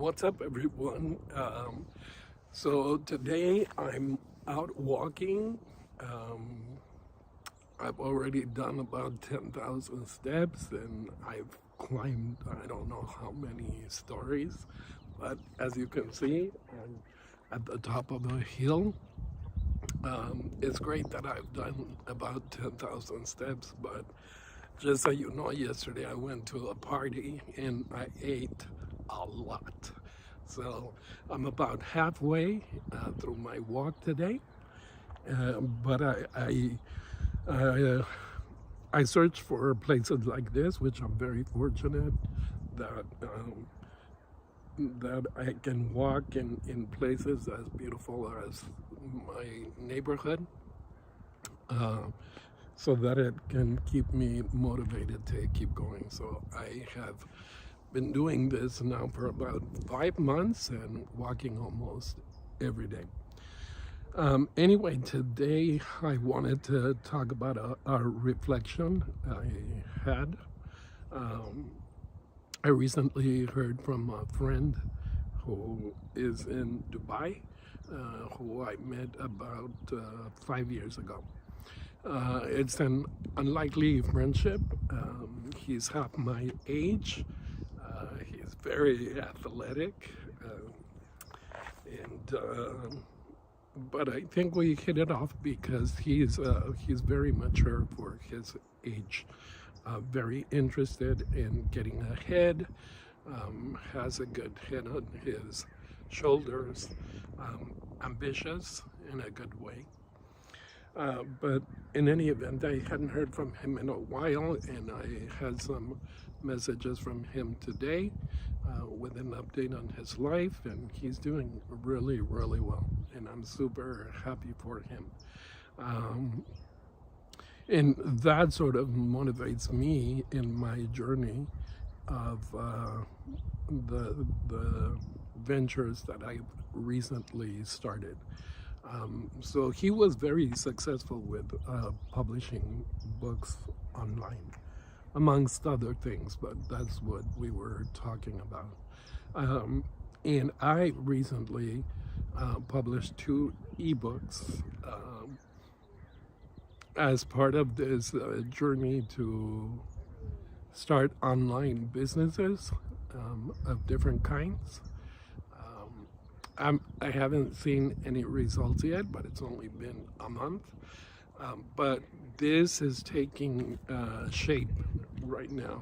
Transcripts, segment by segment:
What's up, everyone? So today I'm out walking. Um, I've already done about 10,000 steps and I've climbed I don't know how many stories, but as you can see, I'm at the top of a hill. It's great that I've done about 10,000 steps, but just so you know, yesterday I went to a party and I ate a lot. So I'm about halfway through my walk today, but I, I search for places like this, which I'm very fortunate that that I can walk in places as beautiful as my neighborhood, uh, so that it can keep me motivated to keep going. So I have been doing this now for about 5 months and walking almost every day. Anyway, today I wanted to talk about a reflection I had. Um, I recently heard from a friend who is in Dubai, who I met about 5 years ago. It's an unlikely friendship. He's half my age. He's very athletic, and but I think we hit it off because he's very mature for his age. Very interested in getting ahead. Has a good head on his shoulders. Ambitious in a good way. But in any event, I hadn't heard from him in a while, and I had some messages from him today with an update on his life, and he's doing really, really well, and I'm super happy for him. Um, and that sort of motivates me in my journey of the ventures that I've recently started. So he was very successful with publishing books online, amongst other things, but that's what we were talking about. And I recently published 2 ebooks as part of this journey to start online businesses of different kinds. I haven't seen any results yet, but it's only been a month. But this is taking shape right now.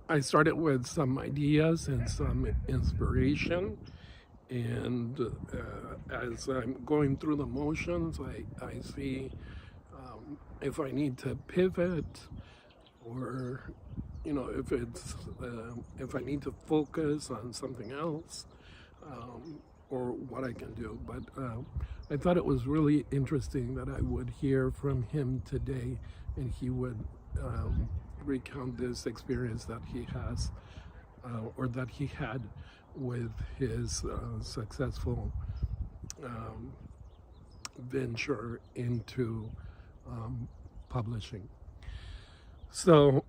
I started with some ideas and some inspiration, and as I'm going through the motions, I see if I need to pivot, or if I need to focus on something else, or what I can do. But I thought it was really interesting that I would hear from him today, and he would recount this experience that he has, or that he had with his successful venture into publishing. So,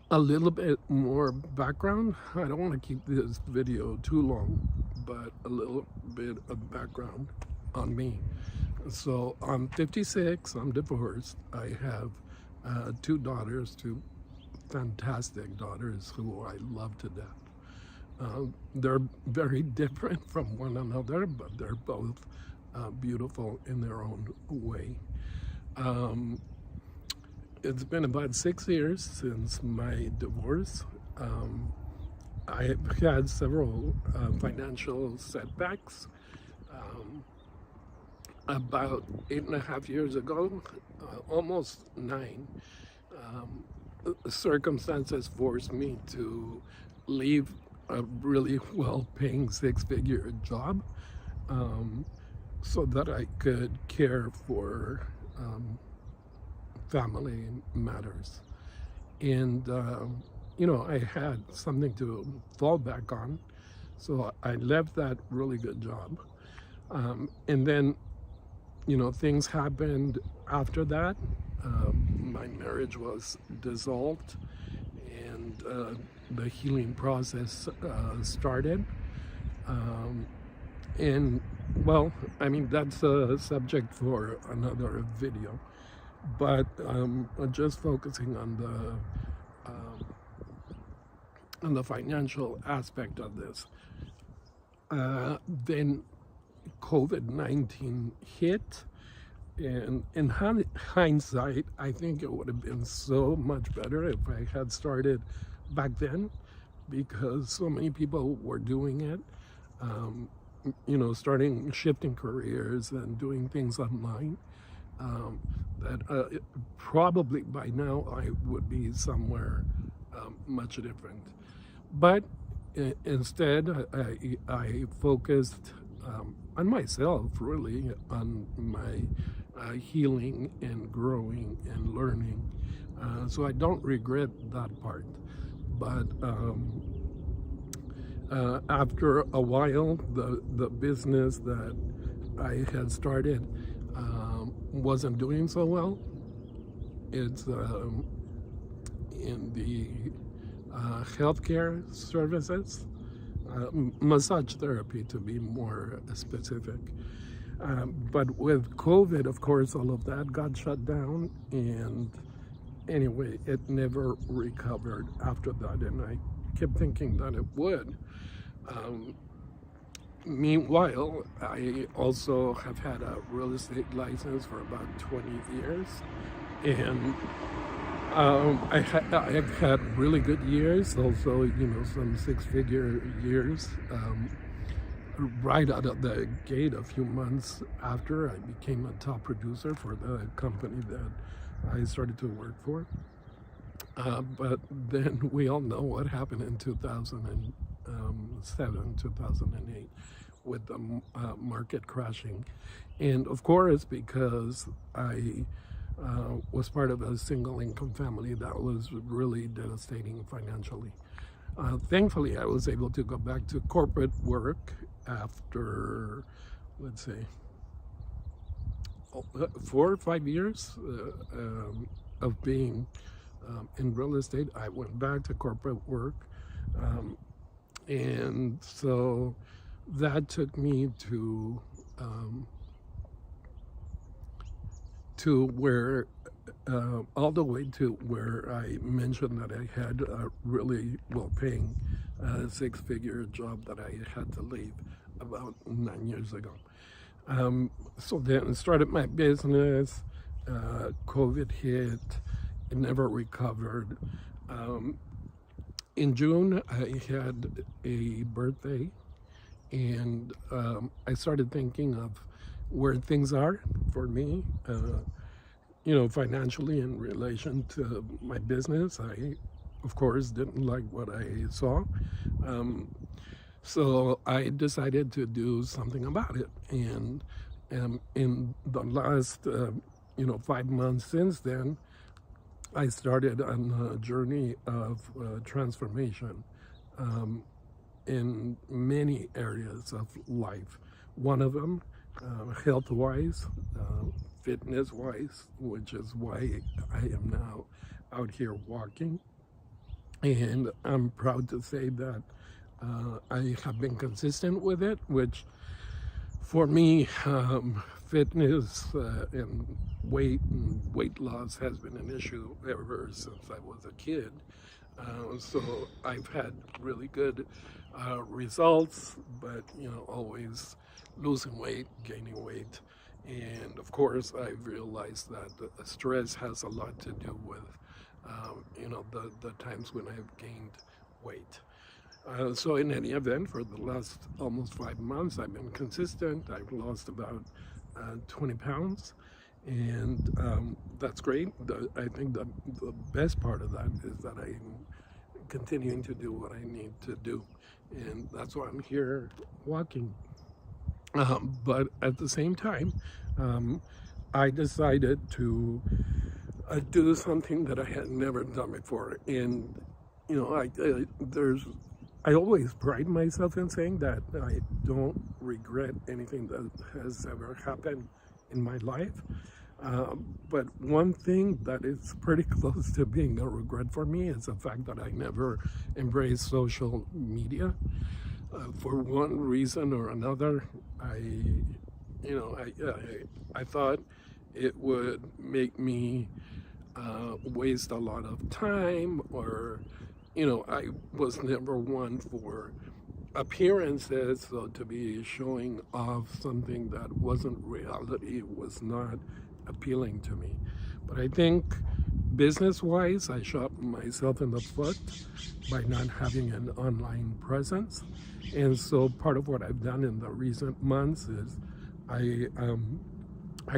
a little bit more background. I don't want to keep this video too long, but a little bit of background on me. So I'm 56, I'm divorced. I have 2 daughters, 2 fantastic daughters who I love to death. They're very different from one another, but they're both beautiful in their own way. It's been about 6 years since my divorce. I had several financial setbacks. About 8.5 years ago, almost 9, circumstances forced me to leave a really well-paying 6-figure job, so that I could care for family matters. And I had something to fall back on, so I left that really good job. And then things happened after that. My marriage was dissolved, and the healing process started. Um, and well, I mean, that's a subject for another video, but just focusing on the financial aspect of this. Then COVID-19 hit, and in hindsight, I think it would have been so much better if I had started back then, because so many people were doing it, shifting careers and doing things online, that probably by now I would be somewhere much different. But instead, I focused on myself, really, on my healing and growing and learning. So I don't regret that part. But after a while, the business that I had started wasn't doing so well. It's in the healthcare services, massage therapy to be more specific. But with COVID, of course, all of that got shut down, and anyway, it never recovered after that, and I kept thinking that it would. Meanwhile, I also have had a real estate license for about 20 years, and I've had really good years, also, some six-figure years. Right out of the gate, a few months after, I became a top producer for the company that I started to work for. But then we all know what happened in 2007, 2008 with the market crashing. And of course, because I was part of a single income family, that was really devastating financially. Thankfully, I was able to go back to corporate work after, let's say, 4 or 5 years of being in real estate. I went back to corporate work, and so that took me to where all the way to where I mentioned that I had a really well-paying six-figure job that I had to leave about 9 years ago. So then started my business. COVID hit. It never recovered. In June, I had a birthday, and I started thinking of where things are for me, financially in relation to my business. I, of course, didn't like what I saw. So I decided to do something about it. And in the last, 5 months since then, I started on a journey of transformation in many areas of life. One of them, health-wise, fitness-wise, which is why I am now out here walking. And I'm proud to say that I have been consistent with it, which for me, fitness and weight loss has been an issue ever since I was a kid. So I've had really good results, but always losing weight, gaining weight. And of course, I've realized that stress has a lot to do with the times when I've gained weight. So in any event, for the last almost 5 months, I've been consistent. I've lost about 20 pounds, and that's great. I think the best part of that is that I'm continuing to do what I need to do, and that's why I'm here walking. But at the same time, I decided to do something that I had never done before, and I always pride myself in saying that I don't regret anything that has ever happened in my life. But one thing that is pretty close to being a regret for me is the fact that I never embraced social media. For one reason or another, I thought it would make me waste a lot of time, or, I was never one for appearances, so to be showing off something that wasn't reality was not appealing to me. But I think business-wise, I shot myself in the foot by not having an online presence. And so part of what I've done in the recent months is I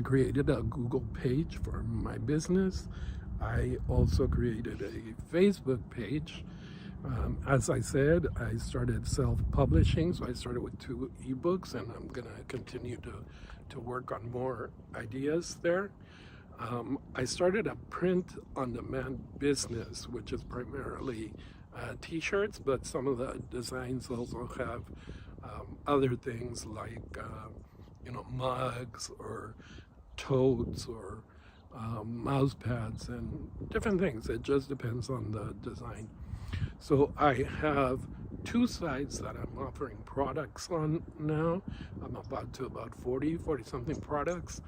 created a Google page for my business. I also created a Facebook page. As I said, I started self-publishing, so I started with 2 ebooks, and I'm going to continue to work on more ideas there. I started a print-on-demand business, which is primarily t-shirts, but some of the designs also have other things like mugs or totes or mouse pads and different things. It just depends on the design. So I have 2 sites that I'm offering products on now. I'm about 40 something products.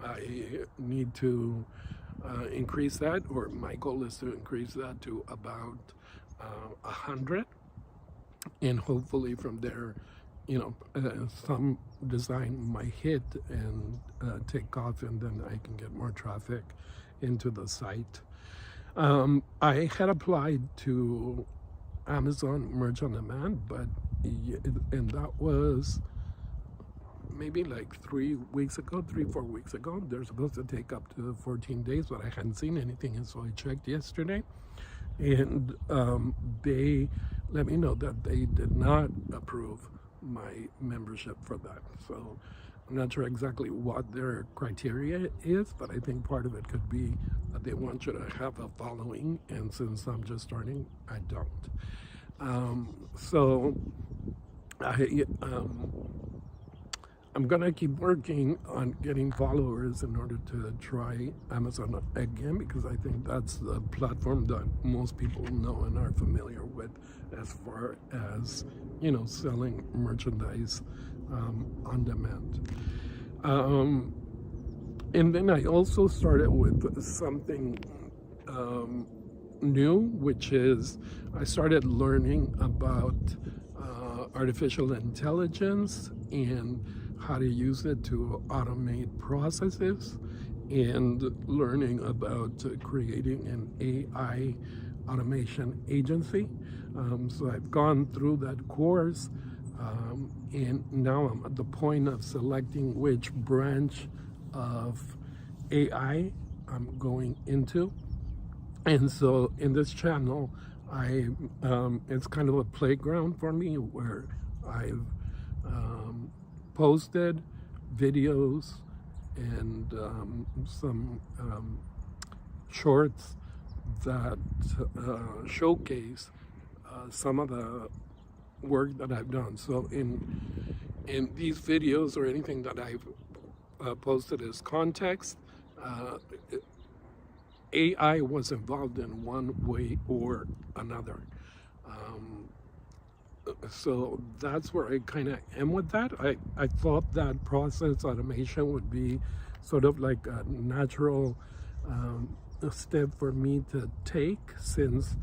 I need to increase that, or my goal is to increase that to about 100, and hopefully from there, some design might hit and take off, and then I can get more traffic into the site. I had applied to Amazon Merch on Demand, and that was maybe like 3 weeks ago, 4 weeks ago. They're supposed to take up to 14 days, but I hadn't seen anything, and so I checked yesterday, and they let me know that they did not approve my membership for that. So I'm not sure exactly what their criteria is, but I think part of it could be that they want you to have a following, and since I'm just starting, I don't. So I'm gonna keep working on getting followers in order to try Amazon again, because I think that's the platform that most people know and are familiar with as far as, selling merchandise on demand. And then I also started with something new, which is I started learning about artificial intelligence and how to use it to automate processes, and learning about creating an AI automation agency. So I've gone through that course, and now I'm at the point of selecting which branch of AI I'm going into. And so in this channel, it's kind of a playground for me where I've posted videos and some shorts that showcase some of the work that I've done. So in these videos, or anything that I've posted as context, AI was involved in one way or another. So that's where I kind of am with that. I thought that process automation would be sort of like a natural step for me to take, since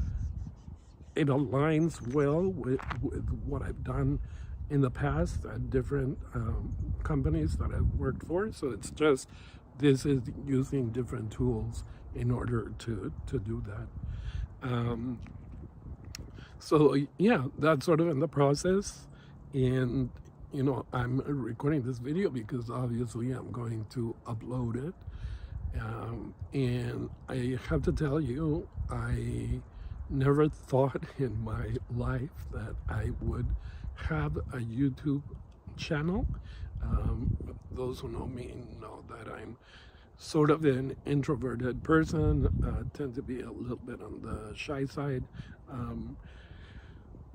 it aligns well with what I've done in the past at different companies that I've worked for. So it's just, this is using different tools in order to do that. So yeah, that's sort of in the process. And I'm recording this video because obviously I'm going to upload it. And I have to tell you, I never thought in my life that I would have a YouTube channel. Those who know me know that I'm sort of an introverted person, tend to be a little bit on the shy side.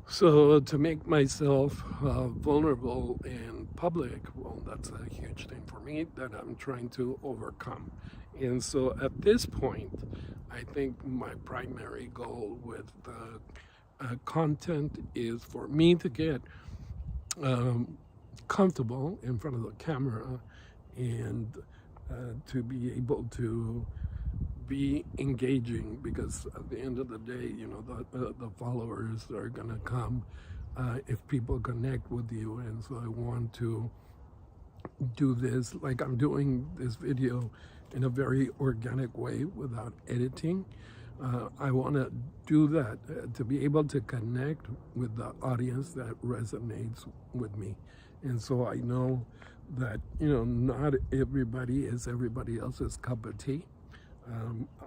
So to make myself vulnerable in public, well, that's a huge thing for me that I'm trying to overcome. And so at this point, I think my primary goal with the content is for me to get um, comfortable in front of the camera and to be able to be engaging, because at the end of the day, you know, the followers are going to come if people connect with you. And so I want to do this like I'm doing this video in a very organic way without editing. I want to do that to be able to connect with the audience that resonates with me. And so I know that, you know, not everybody is everybody else's cup of tea.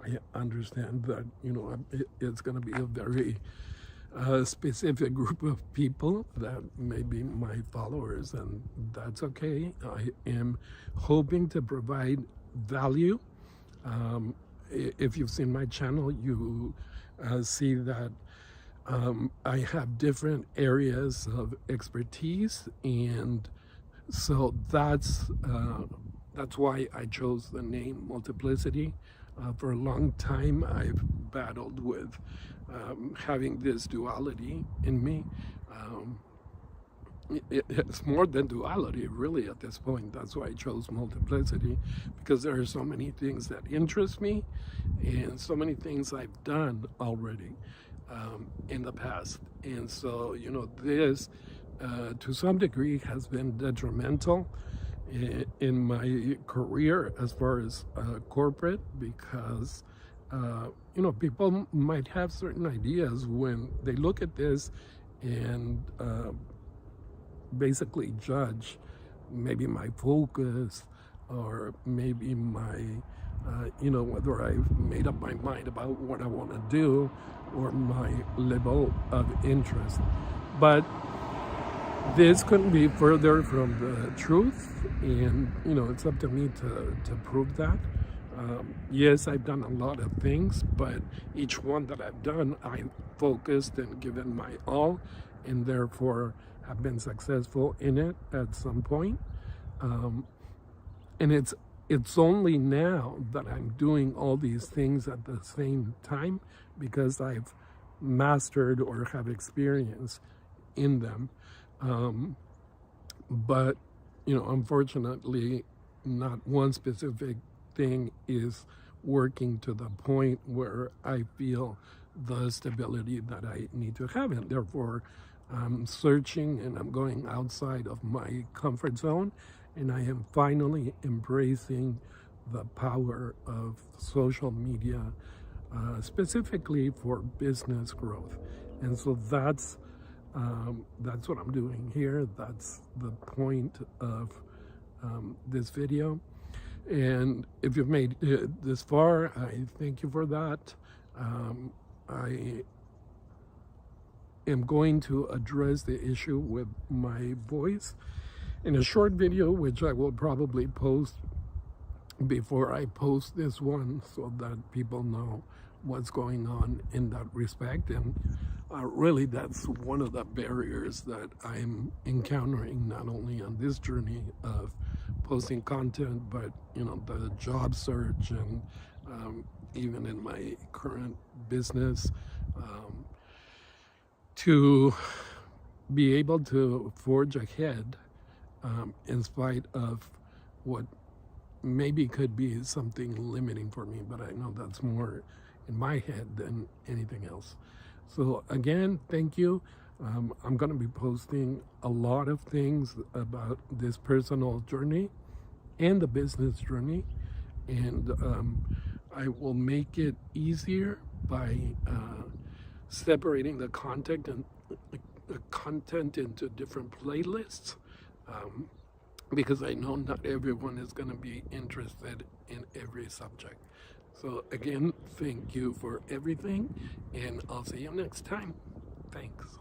I understand that, you know, it's going to be a very specific group of people that may be my followers, and that's okay. I am hoping to provide value. If you've seen my channel, you see that I have different areas of expertise, and so that's why I chose the name Multiplicity. For a long time, I've battled with having this duality in me. It's more than duality, really, at this point. That's why I chose Multiplicity, because there are so many things that interest me and so many things I've done already in the past. And so, you know, this, to some degree, has been detrimental in my career as far as corporate, because you know, people might have certain ideas when they look at this and basically judge maybe my focus, or maybe my you know, whether I've made up my mind about what I want to do, or my level of interest. But this couldn't be further from the truth, and you know, it's up to me to prove that. Yes, I've done a lot of things, but each one that I've done, I've focused and given my all, and therefore have been successful in it at some point. And it's only now that I'm doing all these things at the same time because I've mastered or have experience in them. But, you know, unfortunately, not one specific thing is working to the point where I feel the stability that I need to have. And therefore, I'm searching and I'm going outside of my comfort zone. And I am finally embracing the power of social media, specifically for business growth. And so that's what I'm doing here. That's the point of this video. And if you've made it this far, I thank you for that. I am going to address the issue with my voice in a short video, which I will probably post before I post this one, so that people know what's going on in that respect. And really, that's one of the barriers that I'm encountering, not only on this journey of posting content, but you know, the job search, and even in my current business, to be able to forge ahead in spite of what maybe could be something limiting for me, but I know that's more in my head than anything else. So again, thank you. I'm going to be posting a lot of things about this personal journey and the business journey, and I will make it easier by separating the content into different playlists, because I know not everyone is going to be interested in every subject. So again, thank you for everything, and I'll see you next time. Thanks.